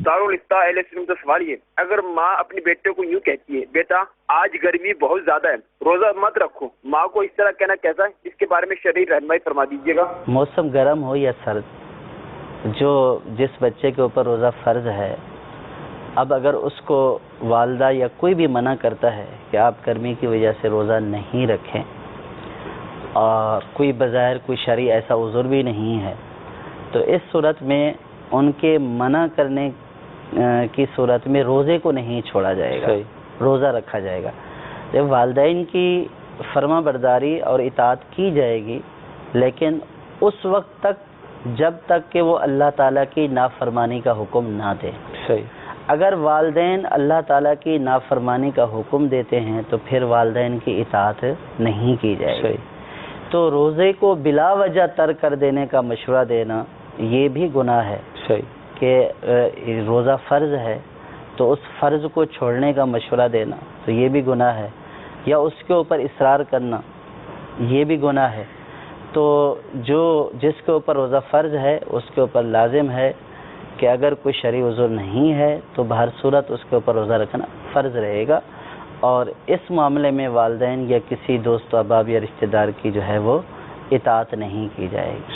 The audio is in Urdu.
دارالفتہ اہل سنت کا سوال یہ، اگر ماں اپنے بیٹے کو یوں کہتی ہے بیٹا آج گرمی بہت زیادہ ہے روزہ مت رکھو، ماں کو اس طرح کہنا کیسا ہے؟ اس کے بارے میں شرعی رہنمائی فرما دیجیے گا۔ موسم گرم ہو یا سرد، جس بچے کے اوپر روزہ فرض ہے، اب اگر اس کو والدہ یا کوئی بھی منع کرتا ہے کہ آپ گرمی کی وجہ سے روزہ نہیں رکھیں، اور کوئی بظاہر کوئی شرعی ایسا عذر بھی نہیں ہے، تو اس صورت میں ان کے منع کرنے کی صورت میں روزے کو نہیں چھوڑا جائے گا، روزہ رکھا جائے گا۔ جب والدین کی فرما برداری اور اطاعت کی جائے گی، لیکن اس وقت تک جب تک کہ وہ اللہ تعالیٰ کی نافرمانی کا حکم نہ دے۔ اگر والدین اللہ تعالیٰ کی نافرمانی کا حکم دیتے ہیں تو پھر والدین کی اطاعت نہیں کی جائے گی۔ تو روزے کو بلا وجہ ترک کر دینے کا مشورہ دینا یہ بھی گناہ ہے کہ روزہ فرض ہے تو اس فرض کو چھوڑنے کا مشورہ دینا تو یہ بھی گناہ ہے، یا اس کے اوپر اصرار کرنا یہ بھی گناہ ہے۔ تو جس کے اوپر روزہ فرض ہے اس کے اوپر لازم ہے کہ اگر کوئی شرعی عذر نہیں ہے تو بہر صورت اس کے اوپر روزہ رکھنا فرض رہے گا، اور اس معاملے میں والدین یا کسی دوست و احباب یا رشتہ دار کی جو ہے وہ اطاعت نہیں کی جائے گی۔